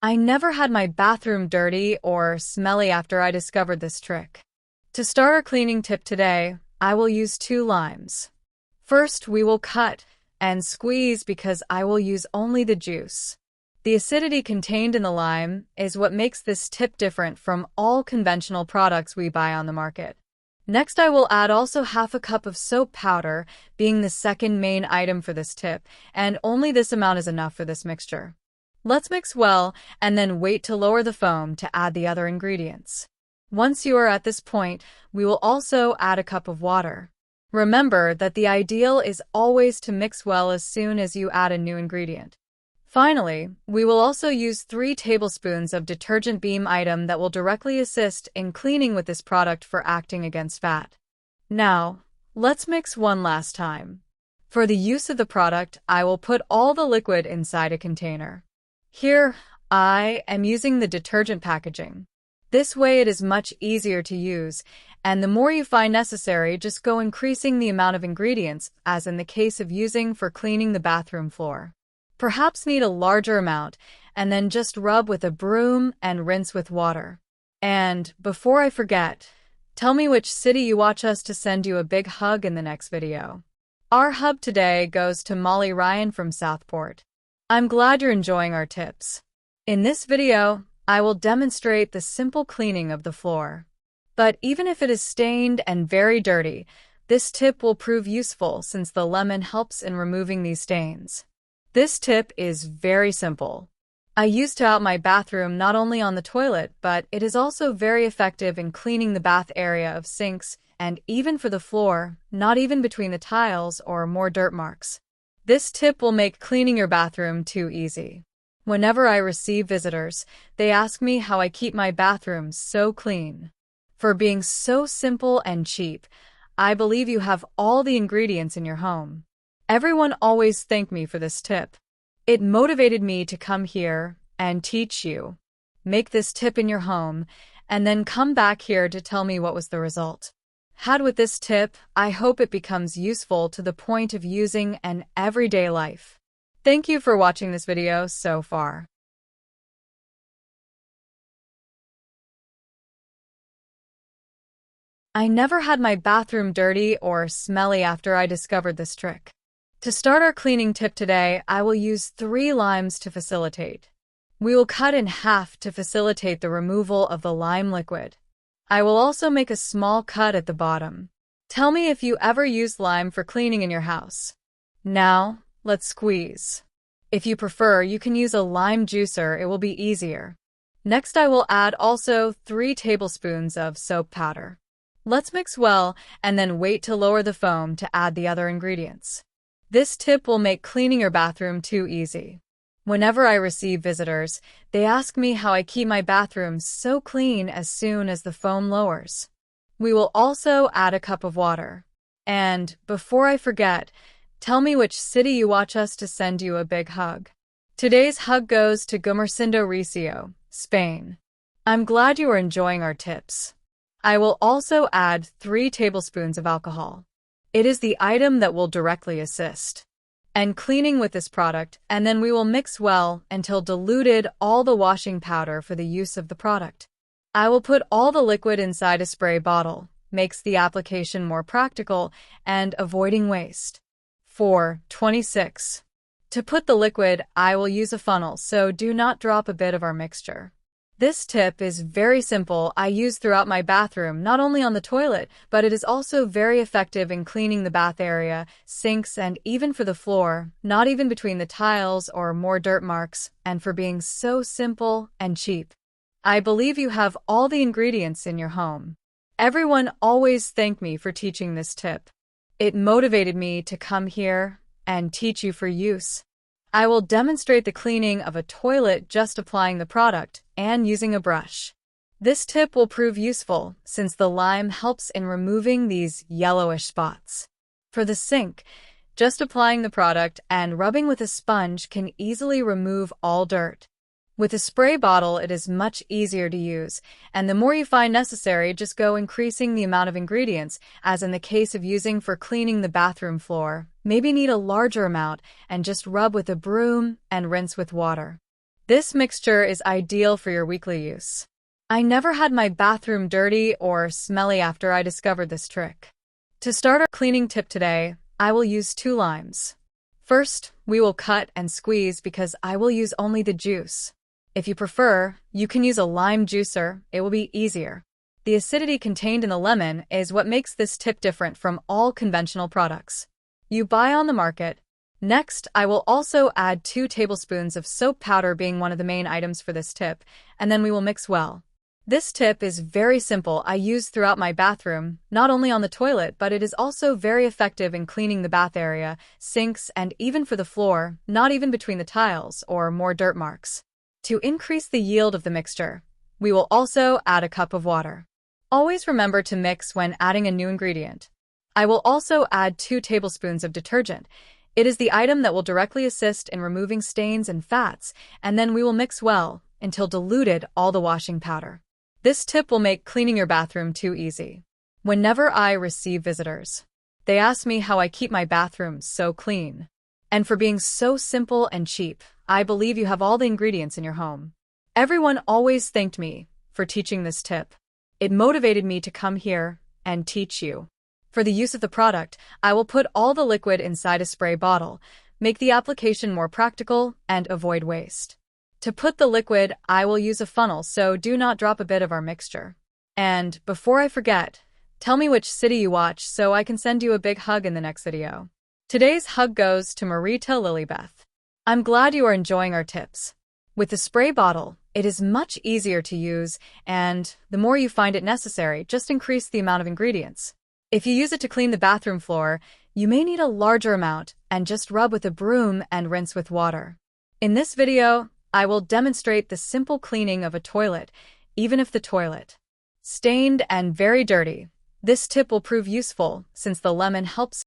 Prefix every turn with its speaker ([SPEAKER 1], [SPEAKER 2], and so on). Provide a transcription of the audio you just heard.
[SPEAKER 1] I never had my bathroom dirty or smelly after I discovered this trick. To start our cleaning tip today, I will use 2 limes. First, we will cut and squeeze because I will use only the juice. The acidity contained in the lime is what makes this tip different from all conventional products we buy on the market. Next, I will add also half a cup of soap powder, being the second main item for this tip, and only this amount is enough for this mixture. Let's mix well and then wait to lower the foam to add the other ingredients. Once you are at this point, we will also add a cup of water. Remember that the ideal is always to mix well as soon as you add a new ingredient. Finally, we will also use 3 tablespoons of detergent beam item that will directly assist in cleaning with this product for acting against fat. Now, let's mix one last time. For the use of the product, I will put all the liquid inside a container. Here, I am using the detergent packaging. This way it is much easier to use, and the more you find necessary, just go increasing the amount of ingredients, as in the case of using for cleaning the bathroom floor. Perhaps need a larger amount, and then just rub with a broom and rinse with water. And, before I forget, tell me which city you watch us to send you a big hug in the next video. Our hub today goes to Molly Ryan from Southport. I'm glad you're enjoying our tips. In this video, I will demonstrate the simple cleaning of the floor. But even if it is stained and very dirty, this tip will prove useful since the lemon helps in removing these stains. This tip is very simple. I use to out my bathroom not only on the toilet, but it is also very effective in cleaning the bath area of sinks and even for the floor, not even between the tiles or more dirt marks. This tip will make cleaning your bathroom too easy. Whenever I receive visitors, they ask me how I keep my bathroom so clean. For being so simple and cheap, I believe you have all the ingredients in your home. Everyone always thanked me for this tip. It motivated me to come here and teach you. Make this tip in your home, and then come back here to tell me what was the result. Had with this tip, I hope it becomes useful to the point of using an everyday life. Thank you for watching this video so far. I never had my bathroom dirty or smelly after I discovered this trick. To start our cleaning tip today, I will use 3 limes to facilitate. We will cut in half to facilitate the removal of the lime liquid. I will also make a small cut at the bottom. Tell me if you ever use lime for cleaning in your house. Now, let's squeeze. If you prefer, you can use a lime juicer, it will be easier. Next, I will add also 3 tablespoons of soap powder. Let's mix well and then wait to lower the foam to add the other ingredients. This tip will make cleaning your bathroom too easy. Whenever I receive visitors, they ask me how I keep my bathroom so clean as soon as the foam lowers. We will also add a cup of water. And, before I forget, tell me which city you watch us to send you a big hug. Today's hug goes to Gumersindo Recio, Spain. I'm glad you are enjoying our tips. I will also add 3 tablespoons of alcohol. It is the item that will directly assist. And cleaning with this product, and then we will mix well until diluted all the washing powder for the use of the product. I will put all the liquid inside a spray bottle, makes the application more practical and avoiding waste. 4:26. To put the liquid, I will use a funnel, so do not drop a bit of our mixture. This tip is very simple. I use throughout my bathroom, not only on the toilet, but it is also very effective in cleaning the bath area, sinks, and even for the floor, not even between the tiles or more dirt marks, and for being so simple and cheap. I believe you have all the ingredients in your home. Everyone always thanked me for teaching this tip. It motivated me to come here and teach you for use. I will demonstrate the cleaning of a toilet just applying the product and using a brush. This tip will prove useful since the lime helps in removing these yellowish spots. For the sink, just applying the product and rubbing with a sponge can easily remove all dirt. With a spray bottle, it is much easier to use, and the more you find necessary, just go increasing the amount of ingredients, as in the case of using for cleaning the bathroom floor. Maybe need a larger amount, and just rub with a broom and rinse with water. This mixture is ideal for your weekly use. I never had my bathroom dirty or smelly after I discovered this trick. To start our cleaning tip today, I will use 2 limes. First, we will cut and squeeze because I will use only the juice. If you prefer, you can use a lime juicer, it will be easier. The acidity contained in the lemon is what makes this tip different from all conventional products you buy on the market. Next, I will also add 2 tablespoons of soap powder, being one of the main items for this tip, and then we will mix well. This tip is very simple. I use throughout my bathroom, not only on the toilet, but it is also very effective in cleaning the bath area, sinks, and even for the floor, not even between the tiles or more dirt marks. To increase the yield of the mixture, we will also add a cup of water. Always remember to mix when adding a new ingredient. I will also add 2 tablespoons of detergent. It is the item that will directly assist in removing stains and fats, and then we will mix well until diluted all the washing powder. This tip will make cleaning your bathroom too easy. Whenever I receive visitors, they ask me how I keep my bathroom so clean. And for being so simple and cheap, I believe you have all the ingredients in your home. Everyone always thanked me for teaching this tip. It motivated me to come here and teach you. For the use of the product, I will put all the liquid inside a spray bottle, make the application more practical, and avoid waste. To put the liquid, I will use a funnel, so do not drop a bit of our mixture. And before I forget, tell me which city you watch so I can send you a big hug in the next video. Today's hug goes to Marita Lilybeth. I'm glad you are enjoying our tips. With the spray bottle, it is much easier to use, and the more you find it necessary, just increase the amount of ingredients. If you use it to clean the bathroom floor, you may need a larger amount and just rub with a broom and rinse with water. In this video, I will demonstrate the simple cleaning of a toilet, even if the toilet stained and very dirty. This tip will prove useful since the lemon helps